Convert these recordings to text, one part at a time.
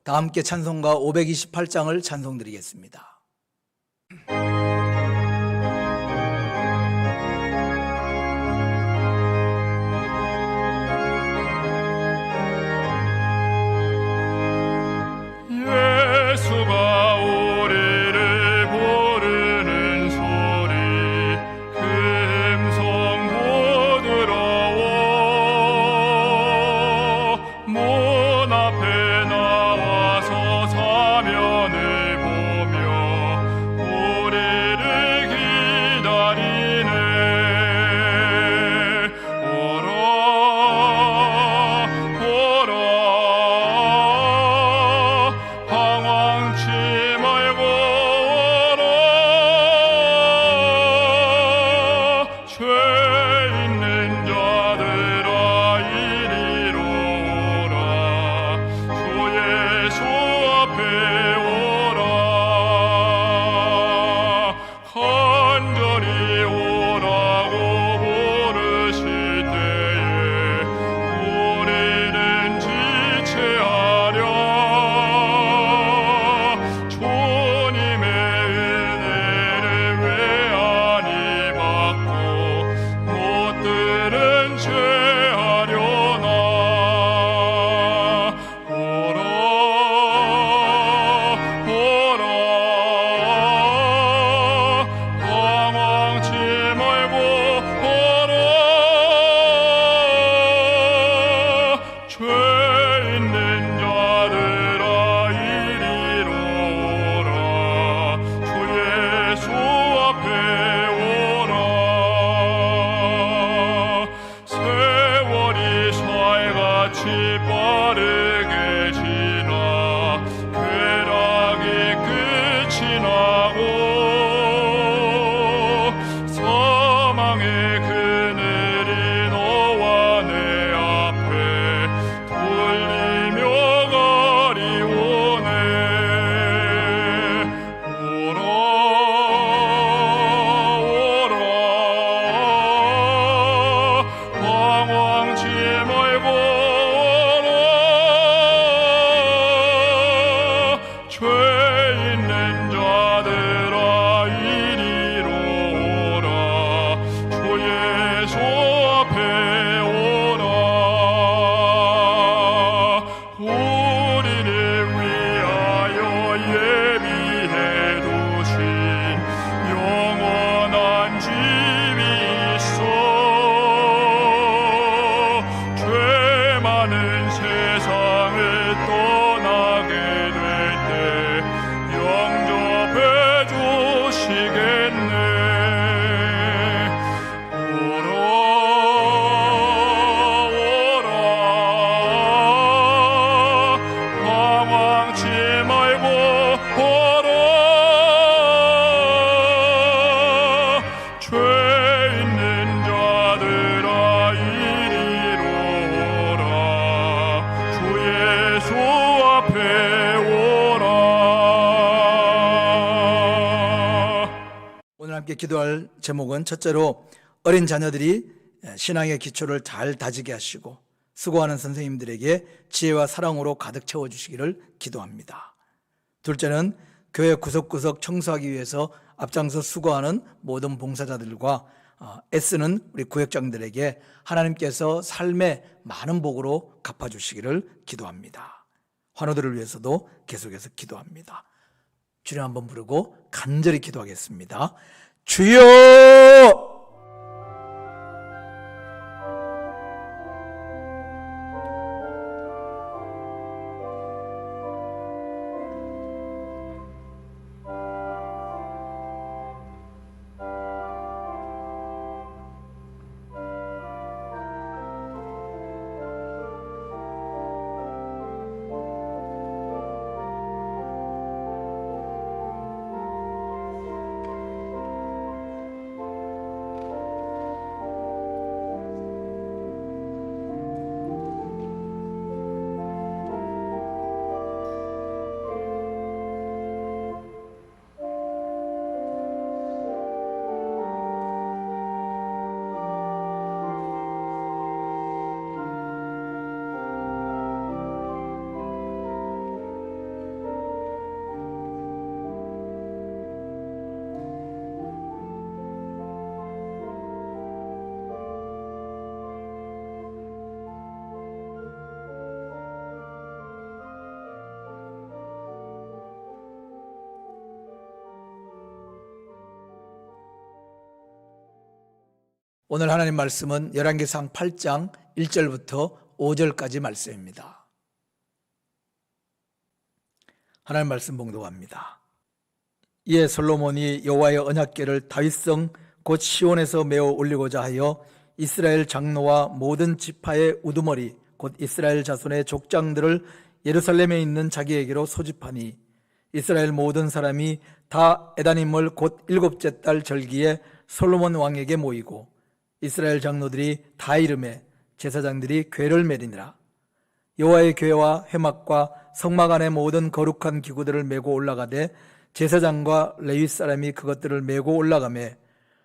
다 함께 찬송가 528장을 찬송드리겠습니다. 예수가 우리를 부르는 소리 그 음성 부드러워 문 앞에 나와서 사면을 보며 우리를 기다리네. 오라 오라 방황치 말고 오라. 죄 있는 자들아 이리로 오라. 주 예수 앞에 오라. 간절히 오라고 부르실 때에 우리는 지체하려 주님의 은혜를 왜 아니 받고 못 들은 죄 하려나. 오라 오라 방황치 말고 오라. 죄 있는 자들아 이리로 오라. 주 예수 앞에 오라. 세월이 살같이 빠르게 지나 쾌락이 끝이 나고 사망의 그늘이 너와 내 앞에 돌리며 가리오네. 오라 오라 방황치 말고 오라. 죄 있는 자들아 이리로 오라. 주 예수 앞에 오라. 우리를 위하여 예비해 두신 영원한 집이 있어. 죄 많은 세상을 떠나게 될 때 영접해 주시겠네. 오라 오라 방황치 말고 오라. 죄 있는 자들아 이리로 오라. 주 예수 앞에 오라. 오늘 함께 기도할 제목은 첫째로 어린 자녀들이 신앙의 기초를 잘 다지게 하시고 수고하는 선생님들에게 지혜와 사랑으로 가득 채워주시기를 기도합니다. 둘째는 교회 구석구석 청소하기 위해서 앞장서 수고하는 모든 봉사자들과 애쓰는 우리 구역장들에게 하나님께서 삶의 많은 복으로 갚아주시기를 기도합니다. 환우들을 위해서도 계속해서 기도합니다. 주님 한번 부르고 간절히 기도하겠습니다. 주여! 오늘 하나님 말씀은 열왕기상 8장 1절부터 5절까지 말씀입니다. 하나님 말씀 봉독합니다. 이에 솔로몬이 여호와의 언약궤를 다윗성 곧 시온에서 메어 올리고자 하여 이스라엘 장로와 모든 지파의 우두머리 곧 이스라엘 자손의 족장들을 예루살렘에 있는 자기에게로 소집하니 이스라엘 모든 사람이 다 에다님을 곧 7째 달 절기에 솔로몬 왕에게 모이고 이스라엘 장로들이 다 이름에 제사장들이 궤를 메리니라. 여호와의 궤와 회막과 성막 안의 모든 거룩한 기구들을 메고 올라가되 제사장과 레위 사람이 그것들을 메고 올라가매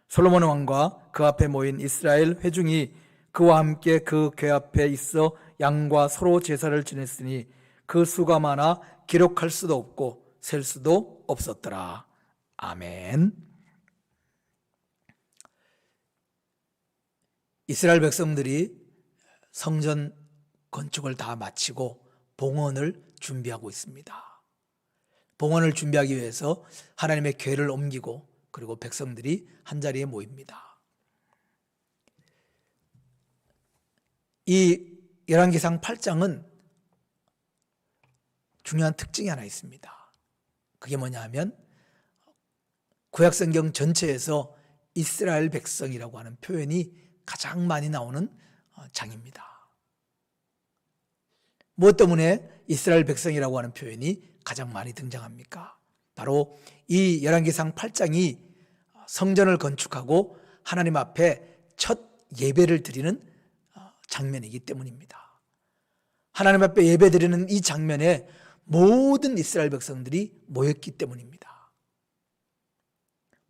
솔로몬 왕과 그 앞에 모인 이스라엘 회중이 그와 함께 그 궤 앞에 있어 양과 서로 제사를 지냈으니 그 수가 많아 기록할 수도 없고 셀 수도 없었더라. 아멘. 이스라엘 백성들이 성전 건축을 다 마치고 봉헌을 준비하고 있습니다. 봉헌을 준비하기 위해서 하나님의 궤를 옮기고 그리고 백성들이 한자리에 모입니다. 이 열왕기상 8장은 중요한 특징이 하나 있습니다. 그게 뭐냐 하면 구약성경 전체에서 이스라엘 백성이라고 하는 표현이 가장 많이 나오는 장입니다. 무엇 때문에 이스라엘 백성이라고 하는 표현이 가장 많이 등장합니까? 바로 이 열왕기상 8장이 성전을 건축하고 하나님 앞에 첫 예배를 드리는 장면이기 때문입니다. 하나님 앞에 예배 드리는 이 장면에 모든 이스라엘 백성들이 모였기 때문입니다.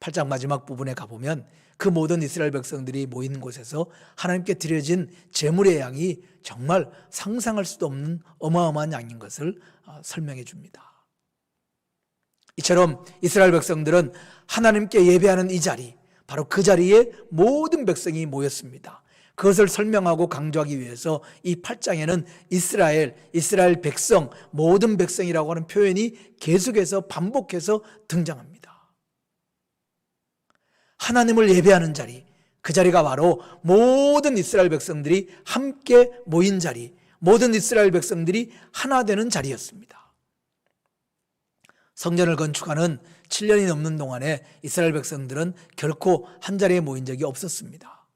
8장 마지막 부분에 가보면 그 모든 이스라엘 백성들이 모인 곳에서 하나님께 드려진 제물의 양이 정말 상상할 수도 없는 어마어마한 양인 것을 설명해 줍니다. 이처럼 이스라엘 백성들은 하나님께 예배하는 이 자리, 바로 그 자리에 모든 백성이 모였습니다. 그것을 설명하고 강조하기 위해서 이 8장에는 이스라엘 백성, 모든 백성이라고 하는 표현이 계속해서 반복해서 등장합니다. 하나님을 예배하는 자리, 그 자리가 바로 모든 이스라엘 백성들이 함께 모인 자리, 모든 이스라엘 백성들이 하나 되는 자리였습니다. 성전을 건축하는 7년이 넘는 동안에 이스라엘 백성들은 결코 한자리에 모인 적이 없었습니다.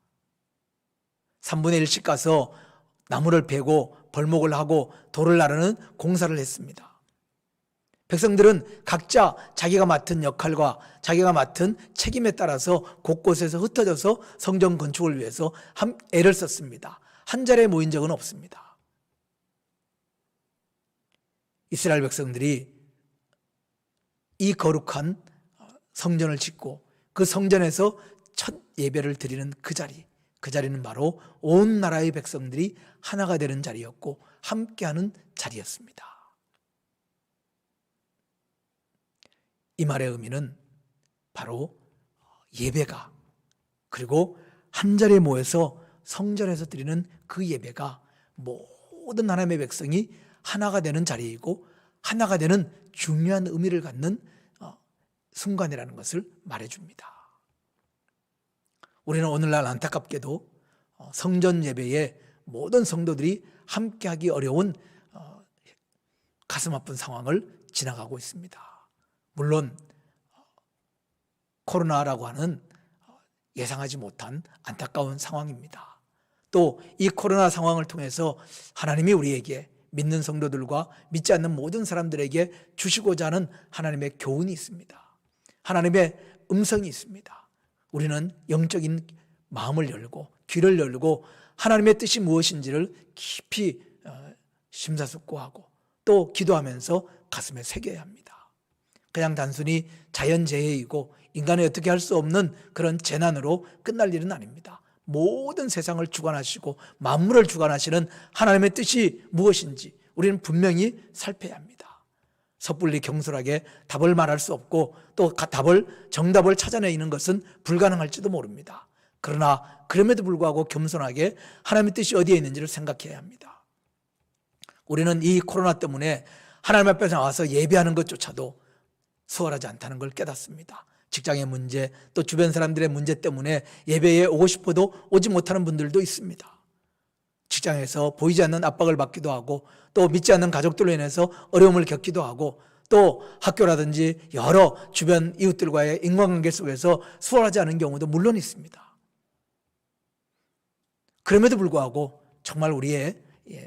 3분의 1씩 가서 나무를 베고 벌목을 하고 돌을 나르는 공사를 했습니다. 백성들은 각자 자기가 맡은 역할과 자기가 맡은 책임에 따라서 곳곳에서 흩어져서 성전 건축을 위해서 애를 썼습니다. 한자리에 모인 적은 없습니다. 이스라엘 백성들이 이 거룩한 성전을 짓고 그 성전에서 첫 예배를 드리는 그 자리는 바로 온 나라의 백성들이 하나가 되는 자리였고 함께하는 자리였습니다. 이 말의 의미는 바로 예배가, 그리고 한자리에 모여서 성전에서 드리는 그 예배가 모든 하나님의 백성이 하나가 되는 자리이고 하나가 되는 중요한 의미를 갖는 순간이라는 것을 말해줍니다. 우리는 오늘날 안타깝게도 성전 예배에 모든 성도들이 함께하기 어려운 가슴 아픈 상황을 지나가고 있습니다. 물론 코로나라고 하는 예상하지 못한 안타까운 상황입니다. 또 이 코로나 상황을 통해서 하나님이 우리에게, 믿는 성도들과 믿지 않는 모든 사람들에게 주시고자 하는 하나님의 교훈이 있습니다. 하나님의 음성이 있습니다. 우리는 영적인 마음을 열고 귀를 열고 하나님의 뜻이 무엇인지를 깊이 심사숙고하고 또 기도하면서 가슴에 새겨야 합니다. 그냥 단순히 자연재해이고 인간이 어떻게 할 수 없는 그런 재난으로 끝날 일은 아닙니다. 모든 세상을 주관하시고 만물을 주관하시는 하나님의 뜻이 무엇인지 우리는 분명히 살펴야 합니다. 섣불리 경솔하게 답을 말할 수 없고 또 정답을 찾아내는 것은 불가능할지도 모릅니다. 그러나 그럼에도 불구하고 겸손하게 하나님의 뜻이 어디에 있는지를 생각해야 합니다. 우리는 이 코로나 때문에 하나님 앞에 나와서 예배하는 것조차도 수월하지 않다는 걸 깨닫습니다. 직장의 문제, 또 주변 사람들의 문제 때문에 예배에 오고 싶어도 오지 못하는 분들도 있습니다. 직장에서 보이지 않는 압박을 받기도 하고, 또 믿지 않는 가족들로 인해서 어려움을 겪기도 하고, 또 학교라든지 여러 주변 이웃들과의 인간관계 속에서 수월하지 않은 경우도 물론 있습니다. 그럼에도 불구하고 정말 우리의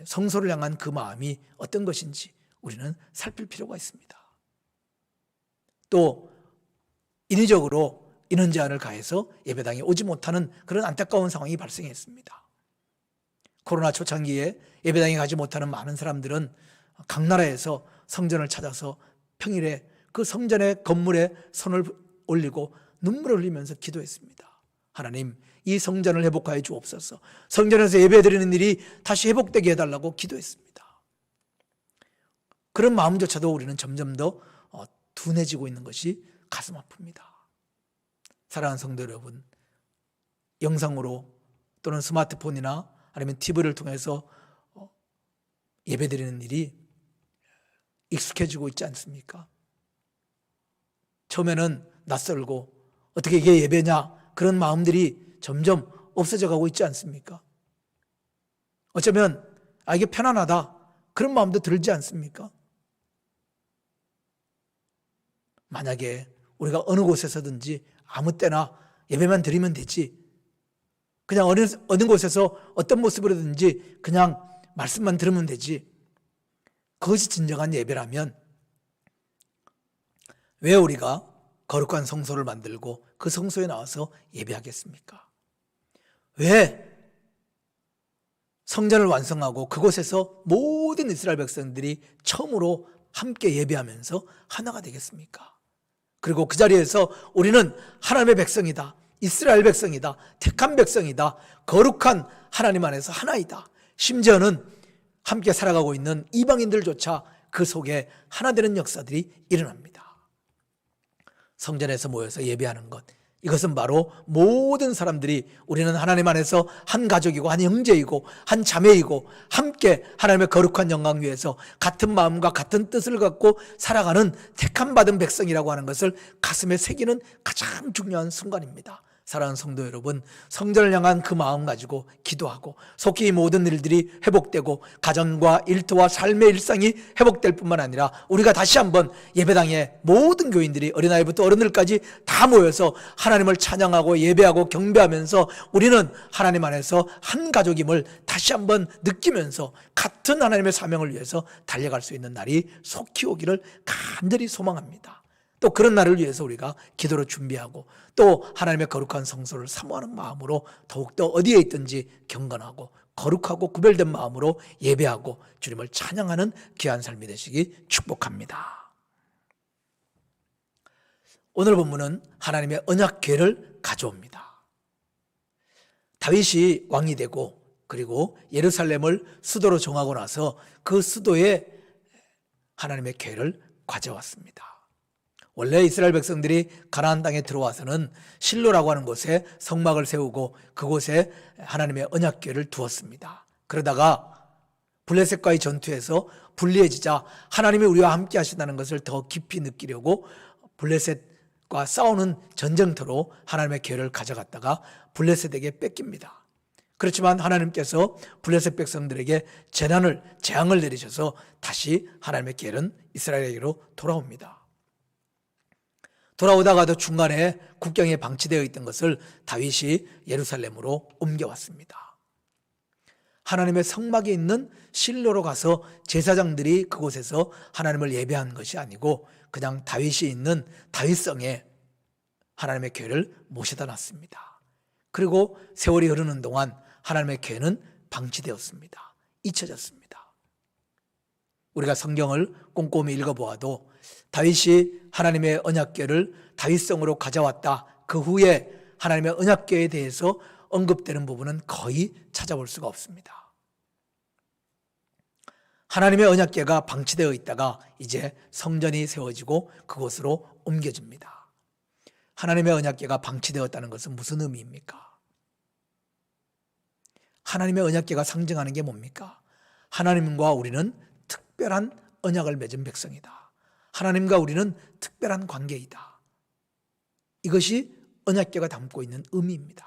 성소를 향한 그 마음이 어떤 것인지 우리는 살필 필요가 있습니다. 또 인위적으로 인원 제한을 가해서 예배당에 오지 못하는 그런 안타까운 상황이 발생했습니다. 코로나 초창기에 예배당에 가지 못하는 많은 사람들은 각 나라에서 성전을 찾아서 평일에 그 성전의 건물에 손을 올리고 눈물을 흘리면서 기도했습니다. 하나님, 이 성전을 회복하여 주옵소서. 성전에서 예배드리는 일이 다시 회복되게 해달라고 기도했습니다. 그런 마음조차도 우리는 점점 더 둔해지고 있는 것이 가슴 아픕니다. 사랑하는 성도 여러분, 영상으로 또는 스마트폰이나 아니면 TV를 통해서 예배드리는 일이 익숙해지고 있지 않습니까? 처음에는 낯설고 어떻게 이게 예배냐, 그런 마음들이 점점 없어져 가고 있지 않습니까? 어쩌면 이게 편안하다, 그런 마음도 들지 않습니까? 만약에 우리가 어느 곳에서든지 아무 때나 예배만 드리면 되지, 그냥 어느 곳에서 어떤 모습으로든지 그냥 말씀만 들으면 되지, 그것이 진정한 예배라면 왜 우리가 거룩한 성소를 만들고 그 성소에 나와서 예배하겠습니까? 왜 성전을 완성하고 그곳에서 모든 이스라엘 백성들이 처음으로 함께 예배하면서 하나가 되겠습니까? 그리고 그 자리에서 우리는 하나님의 백성이다, 이스라엘 백성이다, 택한 백성이다, 거룩한 하나님 안에서 하나이다, 심지어는 함께 살아가고 있는 이방인들조차 그 속에 하나 되는 역사들이 일어납니다. 성전에서 모여서 예배하는 것, 이것은 바로 모든 사람들이 우리는 하나님 안에서 한 가족이고 한 형제이고 한 자매이고 함께 하나님의 거룩한 영광 위에서 같은 마음과 같은 뜻을 갖고 살아가는 택함 받은 백성이라고 하는 것을 가슴에 새기는 가장 중요한 순간입니다. 사랑하는 성도 여러분, 성전을 향한 그 마음 가지고 기도하고 속히 이 모든 일들이 회복되고 가정과 일터와 삶의 일상이 회복될 뿐만 아니라 우리가 다시 한번 예배당에 모든 교인들이 어린아이부터 어른들까지 다 모여서 하나님을 찬양하고 예배하고 경배하면서 우리는 하나님 안에서 한 가족임을 다시 한번 느끼면서 같은 하나님의 사명을 위해서 달려갈 수 있는 날이 속히 오기를 간절히 소망합니다. 또 그런 날을 위해서 우리가 기도로 준비하고 또 하나님의 거룩한 성소를 사모하는 마음으로 더욱더 어디에 있든지 경건하고 거룩하고 구별된 마음으로 예배하고 주님을 찬양하는 귀한 삶이 되시기 축복합니다. 오늘 본문은 하나님의 언약궤를 가져옵니다. 다윗이 왕이 되고 그리고 예루살렘을 수도로 정하고 나서 그 수도에 하나님의 궤를 가져왔습니다. 원래 이스라엘 백성들이 가나안 땅에 들어와서는 실로라고 하는 곳에 성막을 세우고 그곳에 하나님의 언약궤를 두었습니다. 그러다가 블레셋과의 전투에서 불리해지자 하나님이 우리와 함께 하신다는 것을 더 깊이 느끼려고 블레셋과 싸우는 전쟁터로 하나님의 궤를 가져갔다가 블레셋에게 뺏깁니다. 그렇지만 하나님께서 블레셋 백성들에게 재앙을 내리셔서 다시 하나님의 궤는 이스라엘에게로 돌아옵니다. 돌아오다가도 중간에 국경에 방치되어 있던 것을 다윗이 예루살렘으로 옮겨왔습니다. 하나님의 성막이 있는 실로로 가서 제사장들이 그곳에서 하나님을 예배한 것이 아니고 그냥 다윗이 있는 다윗성에 하나님의 궤를 모셔다 놨습니다. 그리고 세월이 흐르는 동안 하나님의 궤는 방치되었습니다. 잊혀졌습니다. 우리가 성경을 꼼꼼히 읽어보아도 다윗이 하나님의 언약궤를 다윗성으로 가져왔다, 그 후에 하나님의 언약궤에 대해서 언급되는 부분은 거의 찾아볼 수가 없습니다. 하나님의 언약궤가 방치되어 있다가 이제 성전이 세워지고 그곳으로 옮겨집니다. 하나님의 언약궤가 방치되었다는 것은 무슨 의미입니까? 하나님의 언약궤가 상징하는 게 뭡니까? 하나님과 우리는 특별한 언약을 맺은 백성이다. 하나님과 우리는 특별한 관계이다. 이것이 언약궤가 담고 있는 의미입니다.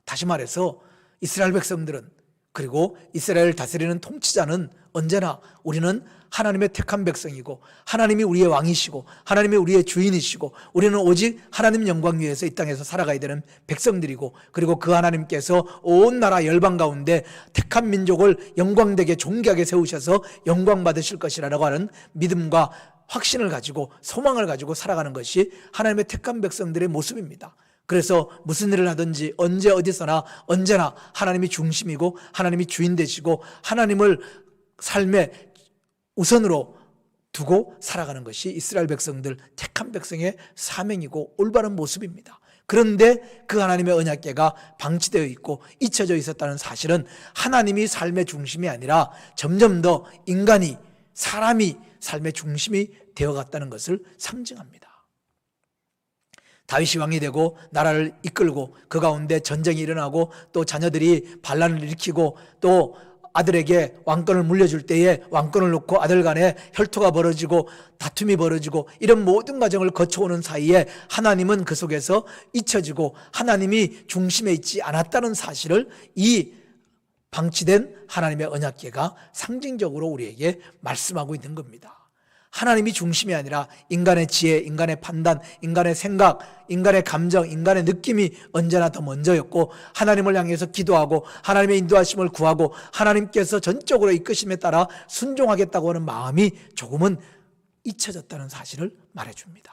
다시 말해서 이스라엘 백성들은, 그리고 이스라엘을 다스리는 통치자는 언제나 우리는 하나님의 택한 백성이고 하나님이 우리의 왕이시고 하나님이 우리의 주인이시고 우리는 오직 하나님 영광 위에서 이 땅에서 살아가야 되는 백성들이고, 그리고 그 하나님께서 온 나라 열방 가운데 택한 민족을 영광되게 존귀하게 세우셔서 영광 받으실 것이라고 하는 믿음과 확신을 가지고 소망을 가지고 살아가는 것이 하나님의 택한 백성들의 모습입니다. 그래서 무슨 일을 하든지 언제 어디서나 언제나 하나님이 중심이고 하나님이 주인 되시고 하나님을 삶의 우선으로 두고 살아가는 것이 이스라엘 백성들, 택한 백성의 사명이고 올바른 모습입니다. 그런데 그 하나님의 언약궤가 방치되어 있고 잊혀져 있었다는 사실은 하나님이 삶의 중심이 아니라 점점 더 인간이, 사람이 삶의 중심이 되어갔다는 것을 상징합니다. 다윗이 왕이 되고 나라를 이끌고 그 가운데 전쟁이 일어나고 또 자녀들이 반란을 일으키고 또 아들에게 왕권을 물려줄 때에 왕권을 놓고 아들 간에 혈투가 벌어지고 다툼이 벌어지고 이런 모든 과정을 거쳐오는 사이에 하나님은 그 속에서 잊혀지고 하나님이 중심에 있지 않았다는 사실을 이 방치된 하나님의 언약궤가 상징적으로 우리에게 말씀하고 있는 겁니다. 하나님이 중심이 아니라 인간의 지혜, 인간의 판단, 인간의 생각, 인간의 감정, 인간의 느낌이 언제나 더 먼저였고 하나님을 향해서 기도하고 하나님의 인도하심을 구하고 하나님께서 전적으로 이끄심에 따라 순종하겠다고 하는 마음이 조금은 잊혀졌다는 사실을 말해줍니다.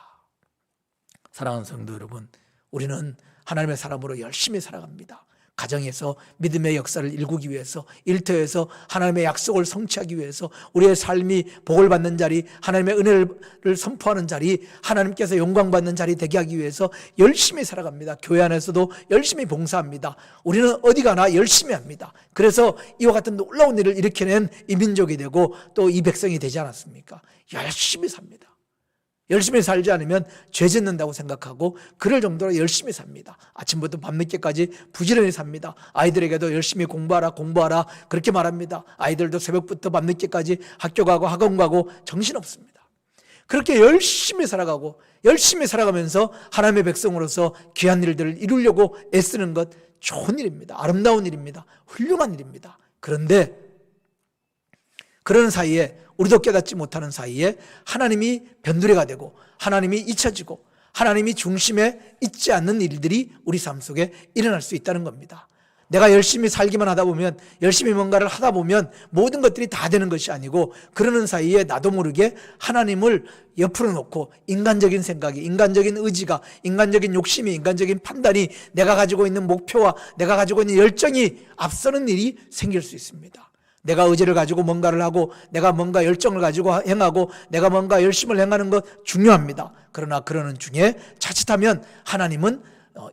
사랑하는 성도 여러분, 우리는 하나님의 사람으로 열심히 살아갑니다. 가정에서 믿음의 역사를 일구기 위해서, 일터에서 하나님의 약속을 성취하기 위해서, 우리의 삶이 복을 받는 자리, 하나님의 은혜를 선포하는 자리, 하나님께서 영광받는 자리 되게 하기 위해서 열심히 살아갑니다. 교회 안에서도 열심히 봉사합니다. 우리는 어디 가나 열심히 합니다. 그래서 이와 같은 놀라운 일을 일으켜낸 이 민족이 되고 또 이 백성이 되지 않았습니까? 열심히 삽니다. 열심히 살지 않으면 죄 짓는다고 생각하고 그럴 정도로 열심히 삽니다. 아침부터 밤늦게까지 부지런히 삽니다. 아이들에게도 열심히 공부하라 그렇게 말합니다. 아이들도 새벽부터 밤늦게까지 학교 가고 학원 가고 정신없습니다. 그렇게 열심히 살아가고 열심히 살아가면서 하나님의 백성으로서 귀한 일들을 이루려고 애쓰는 것 좋은 일입니다. 아름다운 일입니다. 훌륭한 일입니다. 그런데 그런 사이에, 우리도 깨닫지 못하는 사이에 하나님이 변두리가 되고 하나님이 잊혀지고 하나님이 중심에 있지 않는 일들이 우리 삶 속에 일어날 수 있다는 겁니다. 내가 열심히 살기만 하다 보면, 열심히 뭔가를 하다 보면 모든 것들이 다 되는 것이 아니고, 그러는 사이에 나도 모르게 하나님을 옆으로 놓고 인간적인 생각이, 인간적인 의지가, 인간적인 욕심이, 인간적인 판단이, 내가 가지고 있는 목표와 내가 가지고 있는 열정이 앞서는 일이 생길 수 있습니다. 내가 의지를 가지고 뭔가를 하고 내가 뭔가 열정을 가지고 행하고 내가 뭔가 열심을 행하는 것 중요합니다. 그러나 그러는 중에 자칫하면 하나님은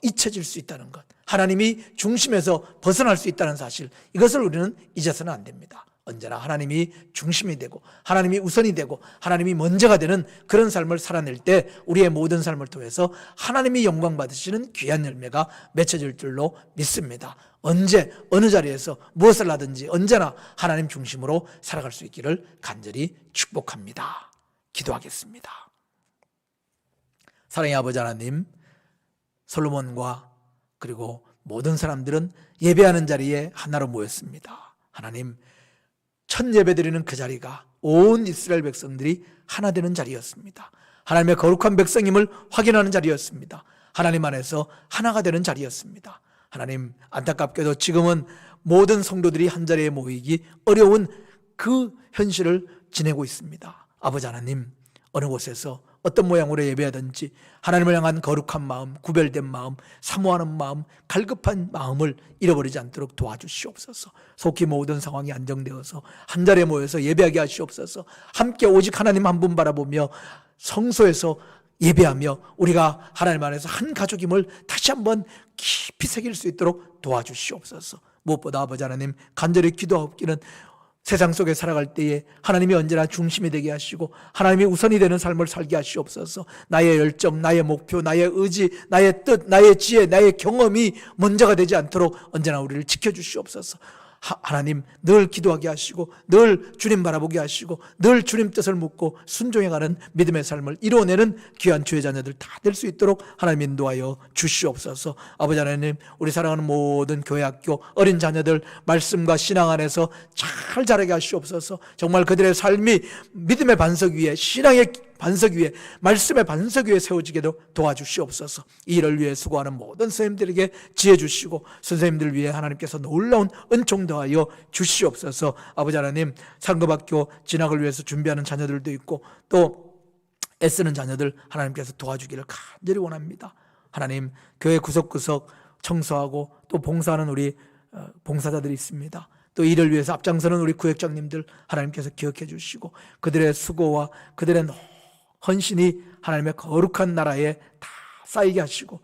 잊혀질 수 있다는 것, 하나님이 중심에서 벗어날 수 있다는 사실, 이것을 우리는 잊어서는 안 됩니다. 언제나 하나님이 중심이 되고 하나님이 우선이 되고 하나님이 먼저가 되는 그런 삶을 살아낼 때 우리의 모든 삶을 통해서 하나님이 영광 받으시는 귀한 열매가 맺혀질 줄로 믿습니다. 언제 어느 자리에서 무엇을 하든지 언제나 하나님 중심으로 살아갈 수 있기를 간절히 축복합니다. 기도하겠습니다. 사랑의 아버지 하나님, 솔로몬과 그리고 모든 사람들은 예배하는 자리에 하나로 모였습니다. 하나님, 첫 예배드리는 그 자리가 온 이스라엘 백성들이 하나 되는 자리였습니다. 하나님의 거룩한 백성임을 확인하는 자리였습니다. 하나님 안에서 하나가 되는 자리였습니다. 하나님, 안타깝게도 지금은 모든 성도들이 한 자리에 모이기 어려운 그 현실을 지내고 있습니다. 아버지 하나님, 어느 곳에서 어떤 모양으로 예배하든지 하나님을 향한 거룩한 마음, 구별된 마음, 사모하는 마음, 갈급한 마음을 잃어버리지 않도록 도와주시옵소서. 속히 모든 상황이 안정되어서 한 자리에 모여서 예배하게 하시옵소서. 함께 오직 하나님 한 분 바라보며 성소에서 예배하며 우리가 하나님 안에서 한 가족임을 다시 한번 깊이 새길 수 있도록 도와주시옵소서. 무엇보다 아버지 하나님, 간절히 기도하옵기는 세상 속에 살아갈 때에 하나님이 언제나 중심이 되게 하시고 하나님이 우선이 되는 삶을 살게 하시옵소서. 나의 열정, 나의 목표, 나의 의지, 나의 뜻, 나의 지혜, 나의 경험이 먼저가 되지 않도록 언제나 우리를 지켜주시옵소서. 하나님 늘 기도하게 하시고 늘 주님 바라보게 하시고 늘 주님 뜻을 묻고 순종해가는 믿음의 삶을 이루어내는 귀한 주의 자녀들 다 될 수 있도록 하나님 인도하여 주시옵소서. 아버지 하나님, 우리 사랑하는 모든 교회 학교 어린 자녀들 말씀과 신앙 안에서 잘 자라게 하시옵소서. 정말 그들의 삶이 믿음의 반석 위에, 신앙의 반석 위에, 말씀의 반석 위에 세워지게도 도와주시옵소서. 이 일을 위해 수고하는 모든 선생님들에게 지혜 주시고 선생님들 위해 하나님께서 놀라운 은총 더하여 주시옵소서. 아버지 하나님, 상급학교 진학을 위해서 준비하는 자녀들도 있고 또 애쓰는 자녀들 하나님께서 도와주기를 간절히 원합니다. 하나님, 교회 구석구석 청소하고 또 봉사하는 우리 봉사자들이 있습니다. 또 이를 위해서 앞장서는 우리 구역장님들 하나님께서 기억해 주시고 그들의 수고와 그들의 헌신이 하나님의 거룩한 나라에 다 쌓이게 하시고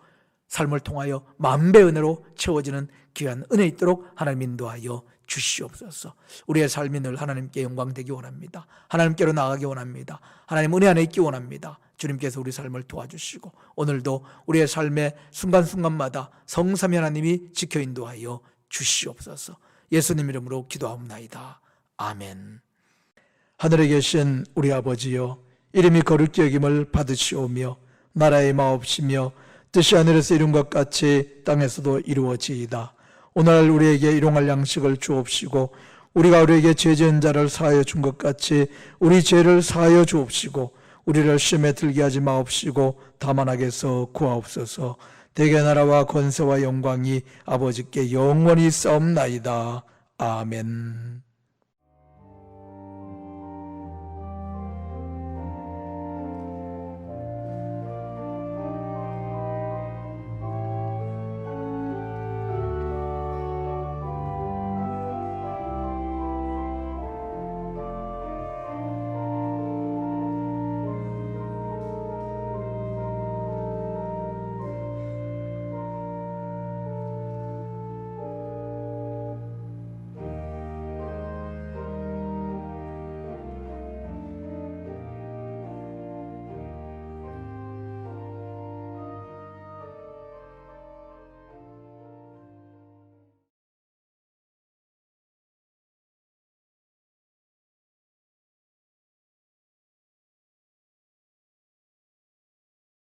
삶을 통하여 만배 은혜로 채워지는 귀한 은혜 있도록 하나님 인도하여 주시옵소서. 우리의 삶이 늘 하나님께 영광되기 원합니다. 하나님께로 나가기 원합니다. 하나님 은혜 안에 있기 원합니다. 주님께서 우리 삶을 도와주시고 오늘도 우리의 삶의 순간순간마다 성삼위 하나님이 지켜 인도하여 주시옵소서. 예수님 이름으로 기도하옵나이다. 아멘. 하늘에 계신 우리 아버지여, 이름이 거룩히 여김을 받으시오며 나라의 마옵시며 뜻이 하늘에서 이룬 것 같이 땅에서도 이루어지이다. 오늘 우리에게 일용할 양식을 주옵시고 우리가 우리에게 죄 지은 자를 사하여 준 것 같이 우리 죄를 사하여 주옵시고 우리를 시험에 들게 하지 마옵시고 다만 악에서 구하옵소서. 대개 나라와 권세와 영광이 아버지께 영원히 싸움나이다. 아멘.